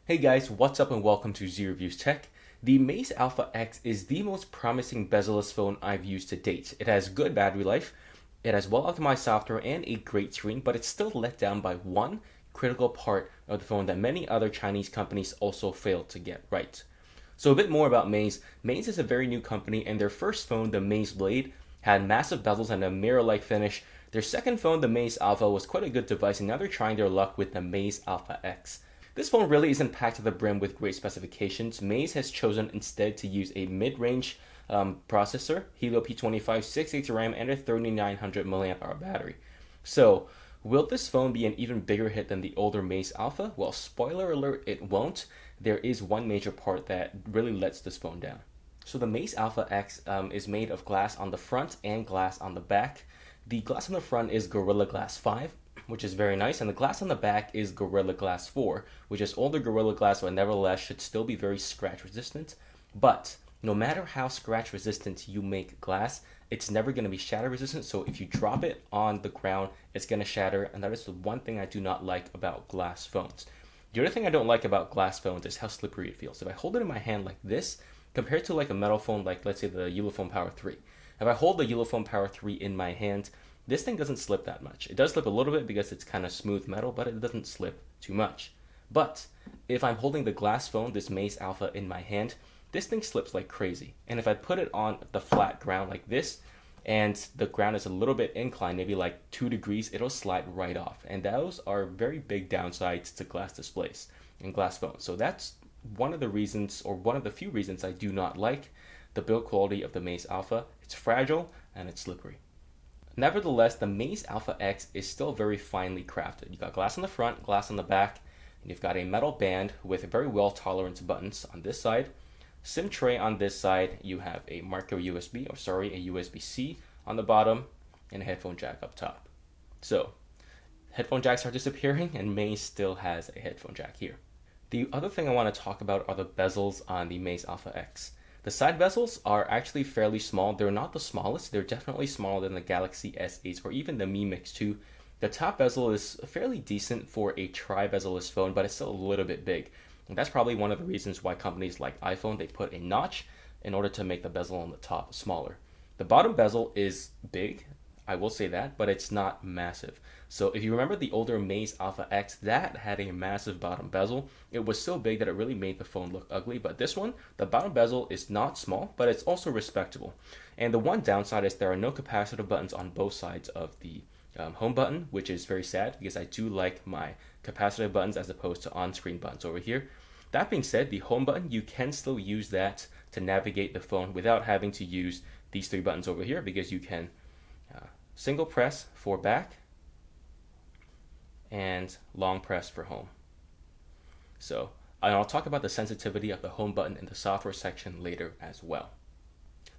Hey guys, what's up and welcome to Z Reviews Tech. The Maze Alpha X is the most promising bezel-less phone I've used to date. It has good battery life, it has well-optimized software and a great screen, but it's still let down by one critical part of the phone that many other Chinese companies also failed to get right. So a bit more about Maze. Maze is a very new company, and their first phone, the Maze Blade, had massive bezels and a mirror-like finish. Their second phone, the Maze Alpha, was quite a good device, and now they're trying their luck with the Maze Alpha X. This phone really isn't packed to the brim with great specifications. Maze has chosen instead to use a mid-range processor, Helio P25, 6 GB RAM, and a 3900 mAh battery. So, will this phone be an even bigger hit than the older Maze Alpha? Well, spoiler alert, it won't. There is one major part that really lets this phone down. So the Maze Alpha X is made of glass on the front and glass on the back. The glass on the front is Gorilla Glass 5, which is very nice, and the glass on the back is Gorilla Glass 4, which is older Gorilla Glass, but nevertheless should still be very scratch resistant. But no matter how scratch resistant you make glass, it's never going to be shatter resistant, so if you drop it on the ground, it's going to shatter, and that is the one thing I do not like about glass phones. The other thing I don't like about glass phones is how slippery it feels. If I hold it in my hand like this, compared to like a metal phone, like let's say the Ulefone Power 3, if I hold the Ulefone Power 3 in my hand, this thing doesn't slip that much. It does slip a little bit because it's kind of smooth metal, but it doesn't slip too much. But if I'm holding the glass phone, this Maze Alpha, in my hand, this thing slips like crazy. And if I put it on the flat ground like this, and the ground is a little bit inclined, maybe like 2 degrees, it'll slide right off. And those are very big downsides to glass displays and glass phones. So that's one of the reasons, or one of the few reasons I do not like the build quality of the Maze Alpha. It's fragile and it's slippery. Nevertheless, the Maze Alpha X is still very finely crafted. You got glass on the front, glass on the back, and you've got a metal band with very well tolerance buttons on this side. SIM tray on this side, you have a micro USB, a USB-C on the bottom, and a headphone jack up top. So, headphone jacks are disappearing, and Maze still has a headphone jack here. The other thing I want to talk about are the bezels on the Maze Alpha X. The side bezels are actually fairly small. They're not the smallest. They're definitely smaller than the Galaxy S8 or even the Mi Mix 2. The top bezel is fairly decent for a tri-bezel-less phone, but it's still a little bit big. And that's probably one of the reasons why companies like iPhone, they put a notch in order to make the bezel on the top smaller. The bottom bezel is big, I will say that, but it's not massive. So if you remember the older Maze Alpha X, that had a massive bottom bezel. It was so big that it really made the phone look ugly, but this one, the bottom bezel is not small, but it's also respectable. And the one downside is there are no capacitive buttons on both sides of the home button, which is very sad because I do like my capacitive buttons as opposed to on-screen buttons over here. That being said, the home button, you can still use that to navigate the phone without having to use these 3 buttons over here, because you can single press for back and long press for home. So I'll talk about the sensitivity of the home button in the software section later as well.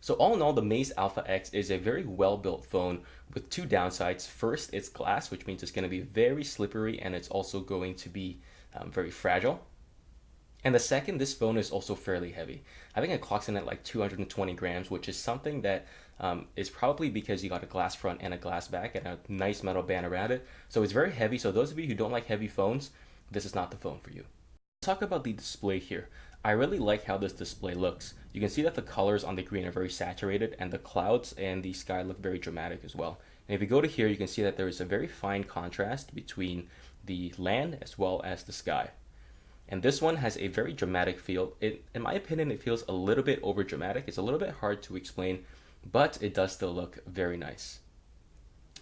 So all in all, the Maze Alpha X is a very well-built phone with 2 downsides. First, it's glass, which means it's going to be very slippery, and it's also going to be very fragile. And the second, this phone is also fairly heavy. I think it clocks in at like 220 grams, which is something that is probably because you got a glass front and a glass back and a nice metal band around it. So it's very heavy. So those of you who don't like heavy phones, this is not the phone for you. Let's talk about the display here. I really like how this display looks. You can see that the colors on the green are very saturated, and the clouds and the sky look very dramatic as well. And if you go to here, you can see that there is a very fine contrast between the land as well as the sky. And this one has a very dramatic feel. In my opinion, it feels a little bit over dramatic. It's a little bit hard to explain, but it does still look very nice.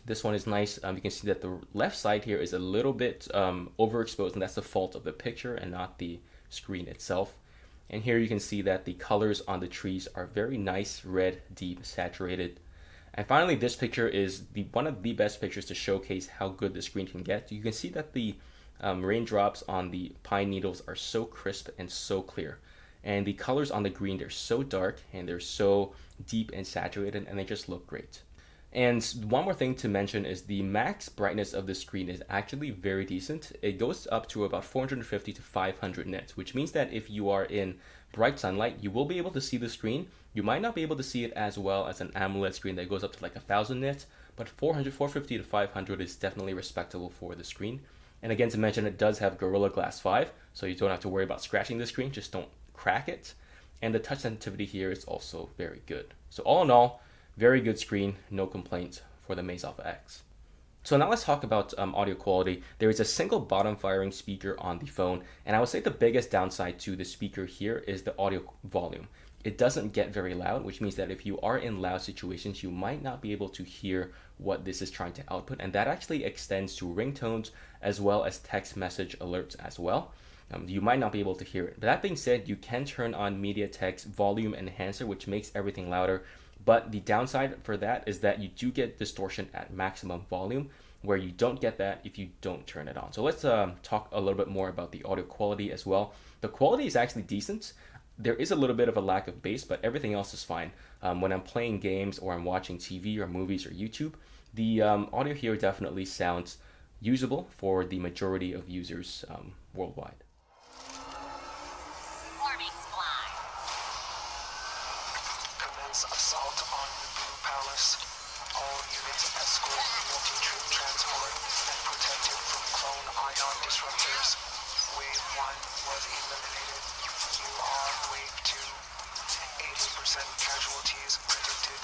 This one is nice. You can see that the left side here is a little bit overexposed, and that's the fault of the picture and not the screen itself. And here you can see that the colors on the trees are very nice, red, deep, saturated. And finally, this picture is one of the best pictures to showcase how good the screen can get. You can see that the raindrops on the pine needles are so crisp and so clear. And the colors on the green, they're so dark and they're so deep and saturated, and they just look great. And one more thing to mention is the max brightness of the screen is actually very decent. It goes up to about 450 to 500 nits, which means that if you are in bright sunlight, you will be able to see the screen. You might not be able to see it as well as an AMOLED screen that goes up to like 1000 nits, but 450 to 500 is definitely respectable for the screen. And again, to mention, it does have Gorilla Glass 5, so you don't have to worry about scratching the screen, just don't crack it. And the touch sensitivity here is also very good. So all in all, very good screen, no complaints for the Meiz Alpha X. So now let's talk about audio quality. There is a single bottom firing speaker on the phone, and I would say the biggest downside to the speaker here is the audio volume. It doesn't get very loud, which means that if you are in loud situations, you might not be able to hear what this is trying to output, and that actually extends to ringtones as well as text message alerts as well. You might not be able to hear it. But that being said, you can turn on MediaTek's volume enhancer, which makes everything louder. But the downside for that is that you do get distortion at maximum volume, where you don't get that if you don't turn it on. So let's talk a little bit more about the audio quality as well. The quality is actually decent. There is a little bit of a lack of bass, but everything else is fine. When I'm playing games or I'm watching TV or movies or YouTube, the audio here definitely sounds usable for the majority of users worldwide. Assault on the Blue Palace. All units escort multi troop transport and protected from clone ion disruptors. Wave 1 was eliminated. You are wave 2. 80% casualties predicted.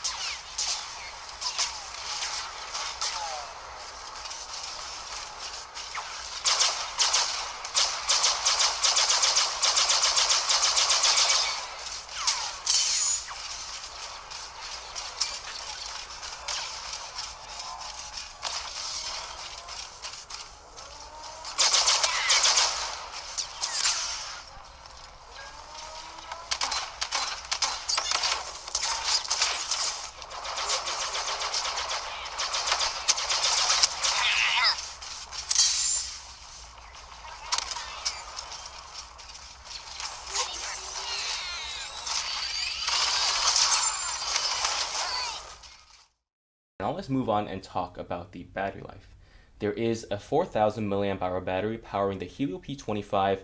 Now let's move on and talk about the battery life. There is a 4,000 milliamp hour battery powering the Helio P25,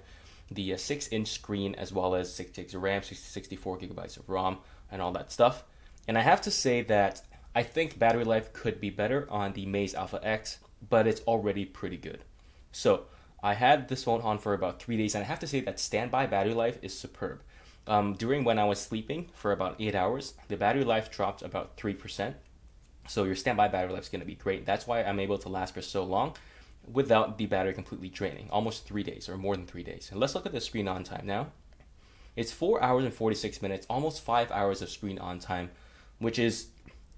the 6-inch screen, as well as 6 gigs of RAM, 64 gigabytes of ROM, and all that stuff. And I have to say that I think battery life could be better on the Meiz Alpha X, but it's already pretty good. So I had this phone on for about 3 days, and I have to say that standby battery life is superb. During when I was sleeping for about 8 hours, the battery life dropped about 3%. So your standby battery life is going to be great. That's why I'm able to last for so long without the battery completely draining, almost 3 days or more than 3 days. And let's look at the screen on time now. It's 4 hours and 46 minutes, almost 5 hours of screen on time, which is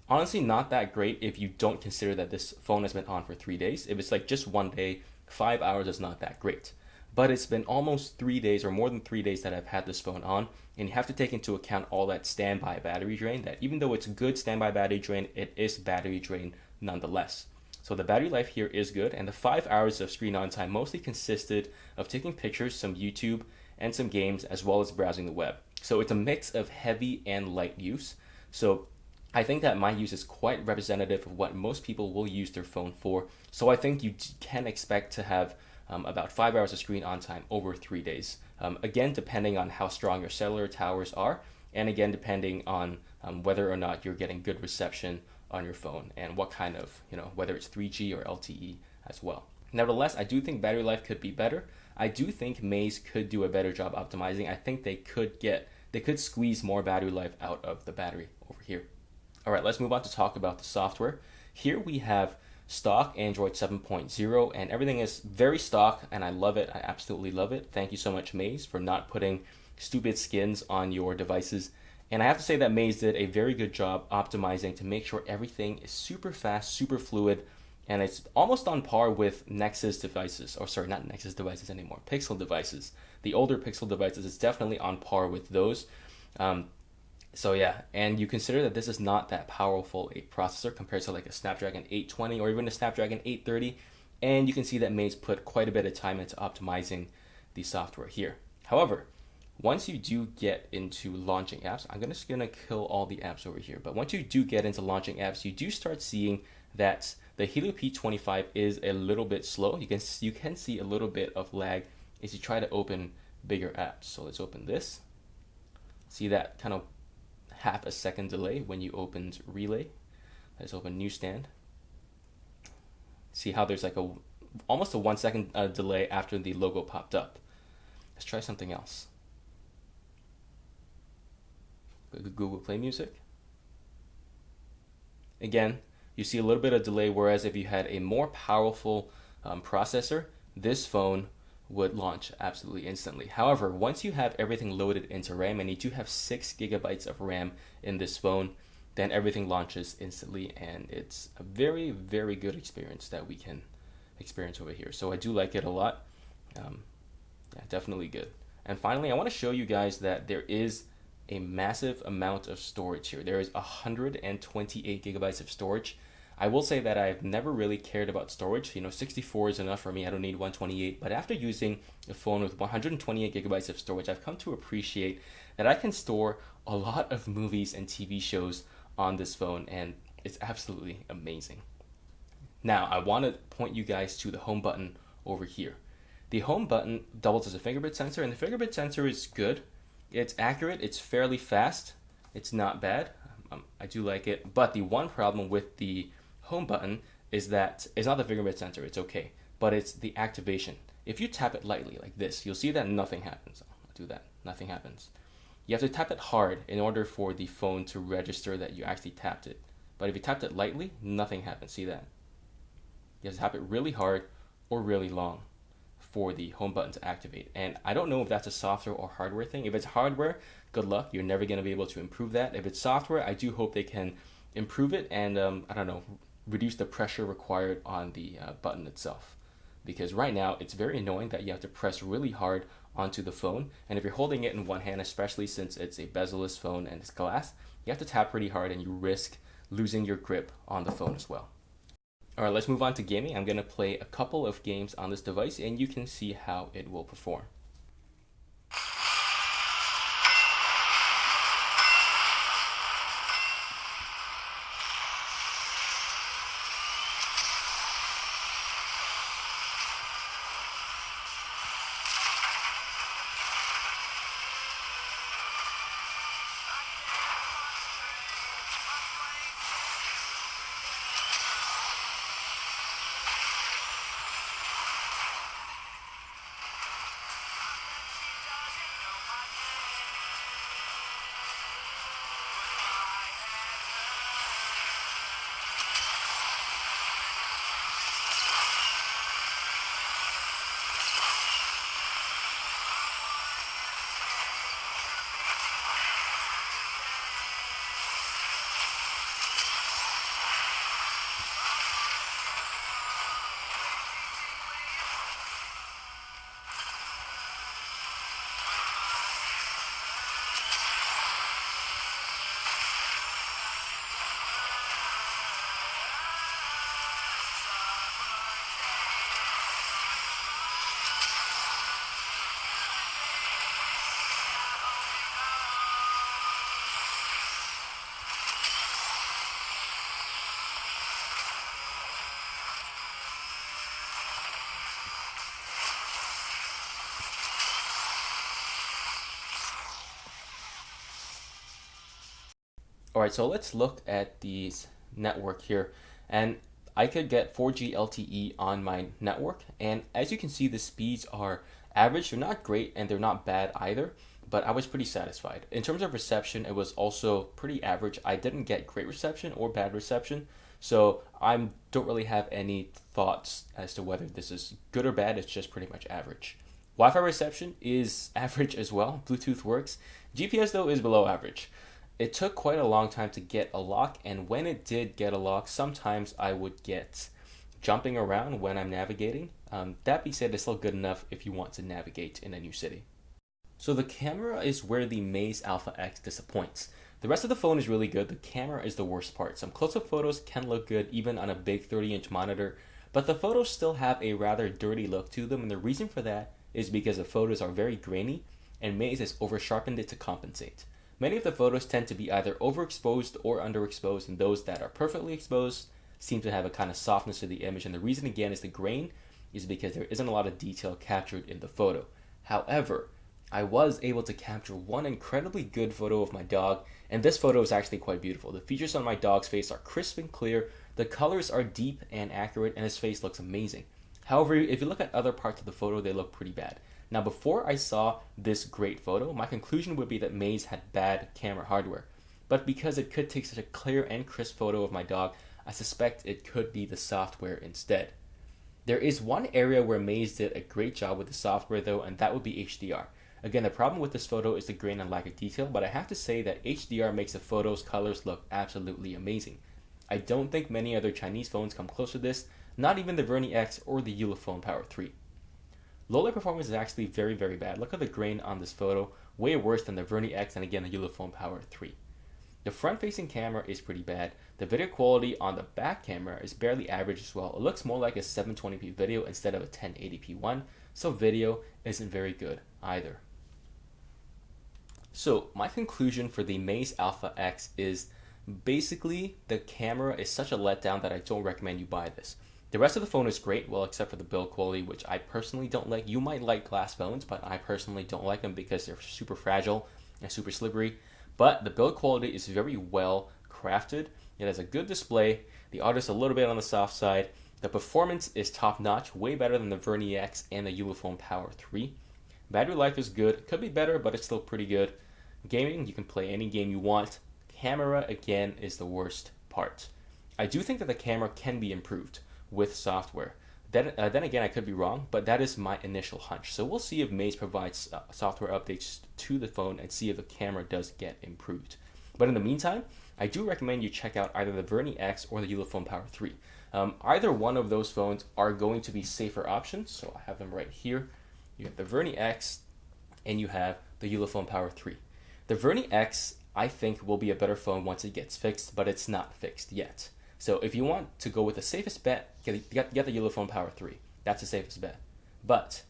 honestly not that great if you don't consider that this phone has been on for 3 days. If it's like just 1 day, 5 hours is not that great. But it's been almost 3 days or more than 3 days that I've had this phone on, and you have to take into account all that standby battery drain, that even though it's good standby battery drain, it is battery drain nonetheless. So the battery life here is good, and the 5 hours of screen on time mostly consisted of taking pictures, some YouTube, and some games, as well as browsing the web. So it's a mix of heavy and light use. So I think that my use is quite representative of what most people will use their phone for. So I think you can expect to have about 5 hours of screen on time over 3 days. Again, depending on how strong your cellular towers are, and again, depending on whether or not you're getting good reception on your phone and what kind of, whether it's 3G or LTE as well. Nevertheless, I do think battery life could be better. I do think Meiz could do a better job optimizing. I think they could squeeze more battery life out of the battery over here. All right, let's move on to talk about the software. Here we have stock Android 7.0, and everything is very stock, and I love it. I absolutely love it. Thank you so much, Meiz, for not putting stupid skins on your devices. And I have to say that Meiz did a very good job optimizing to make sure everything is super fast, super fluid, and it's almost on par with Nexus devices, or sorry, not Nexus devices anymore, Pixel devices. The older Pixel devices is definitely on par with those. So yeah, and you consider that this is not that powerful a processor compared to like a Snapdragon 820 or even a Snapdragon 830, and you can see that Meiz put quite a bit of time into optimizing the software here. However, once you do get into launching apps, I'm just gonna kill all the apps over here, but once you do get into launching apps, you do start seeing that the Helio P25 is a little bit slow. You can see a little bit of lag as you try to open bigger apps. So let's open this. See that kind of half a second delay when you opened Relay. Let's open Newsstand. See how there's like almost a 1 second delay after the logo popped up. Let's try something else. Google Play Music. Again, you see a little bit of delay, whereas if you had a more powerful processor, this phone would launch absolutely instantly. However, once you have everything loaded into RAM, and you do have 6 gigabytes of RAM in this phone, then everything launches instantly, and it's a very, very good experience that we can experience over here. So I do like it a lot. Yeah, definitely good. And finally, I want to show you guys that there is a massive amount of storage here. There is 128 gigabytes of storage. I will say that I've never really cared about storage. 64 is enough for me. I don't need 128. But after using a phone with 128 gigabytes of storage, I've come to appreciate that I can store a lot of movies and TV shows on this phone, and it's absolutely amazing. Now, I want to point you guys to the home button over here. The home button doubles as a fingerprint sensor, and the fingerprint sensor is good. It's accurate, it's fairly fast, it's not bad. I do like it, but the one problem with the home button is that it's not the fingerprint sensor, it's okay, but it's the activation. If you tap it lightly like this, you'll see that nothing happens. I'll do that, nothing happens. You have to tap it hard in order for the phone to register that you actually tapped it. But if you tapped it lightly, nothing happens, see that? You have to tap it really hard or really long for the home button to activate. And I don't know if that's a software or hardware thing. If it's hardware, good luck. You're never going to be able to improve that. If it's software, I do hope they can improve it and, I don't know, reduce the pressure required on the button itself. Because right now, it's very annoying that you have to press really hard onto the phone. And if you're holding it in one hand, especially since it's a bezel-less phone and it's glass, you have to tap pretty hard and you risk losing your grip on the phone as well. All right, let's move on to gaming. I'm going to play a couple of games on this device, and you can see how it will perform. All right, so let's look at the network here, and I could get 4G LTE on my network, and as you can see, the speeds are average. They're not great and they're not bad either, but I was pretty satisfied. In terms of reception, it was also pretty average. I didn't get great reception or bad reception, so I don't really have any thoughts as to whether this is good or bad. It's just pretty much average. Wi-Fi reception is average as well. Bluetooth works. GPS though is below average. It took quite a long time to get a lock, and when it did get a lock, sometimes I would get jumping around when I'm navigating. That being said, it's still good enough if you want to navigate in a new city. So the camera is where the Maze Alpha X disappoints. The rest of the phone is really good. The camera is the worst part. Some close-up photos can look good even on a big 30-inch monitor, but the photos still have a rather dirty look to them, and the reason for that is because the photos are very grainy, and Maze has over-sharpened it to compensate. Many of the photos tend to be either overexposed or underexposed, and those that are perfectly exposed seem to have a kind of softness to the image, and the reason again is the grain is because there isn't a lot of detail captured in the photo. However, I was able to capture one incredibly good photo of my dog, and this photo is actually quite beautiful. The features on my dog's face are crisp and clear, The colors are deep and accurate, and his face looks amazing. However, if you look at other parts of the photo, they look pretty bad. Now, before I saw this great photo, my conclusion would be that Maze had bad camera hardware. But because it could take such a clear and crisp photo of my dog, I suspect it could be the software instead. There is one area where Maze did a great job with the software though, and that would be HDR. Again, the problem with this photo is the grain and lack of detail, but I have to say that HDR makes the photo's colors look absolutely amazing. I don't think many other Chinese phones come close to this, not even the Verni X or the Ulefone Power 3. Low light performance is actually very, very bad. Look at the grain on this photo, way worse than the Verni X and again the Ulefone Power 3. The front-facing camera is pretty bad. The video quality on the back camera is barely average as well. It looks more like a 720p video instead of a 1080p one, so video isn't very good either. So my conclusion for the Maze Alpha X is basically the camera is such a letdown that I don't recommend you buy this. The rest of the phone is great, well, except for the build quality, which I personally don't like. You might like glass phones, but I personally don't like them because they're super fragile and super slippery. But the build quality is very well crafted. It has a good display. The audio is a little bit on the soft side. The performance is top notch, way better than the Verni X and the Ulefone Power 3. Battery life is good. Could be better, but it's still pretty good. Gaming, you can play any game you want. Camera, again, is the worst part. I do think that the camera can be improved with software. Then again, I could be wrong, but that is my initial hunch. So we'll see if Maze provides software updates to the phone and see if the camera does get improved. But in the meantime, I do recommend you check out either the Verni X or the Ulefone Power 3. Either one of those phones are going to be safer options, so I have them right here. You have the Verni X and you have the Ulefone Power 3. The Verni X, I think, will be a better phone once it gets fixed, but it's not fixed yet. So if you want to go with the safest bet, get the Ulefone Power 3. That's the safest bet. But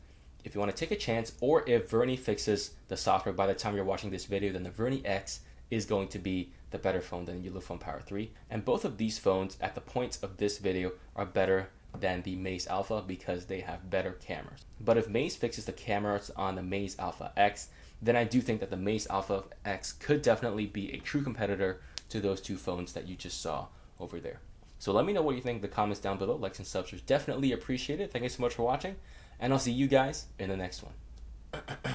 if you want to take a chance, or if Verni fixes the software by the time you're watching this video, then the Verni X is going to be the better phone than the Ulefone Power 3. And both of these phones, at the points of this video, are better than the Maze Alpha because they have better cameras. But if Maze fixes the cameras on the Maze Alpha X, then I do think that the Maze Alpha X could definitely be a true competitor to those two phones that you just saw over there. So let me know what you think in the comments down below. Likes and subs are definitely appreciated. Thank you so much for watching, and I'll see you guys in the next one.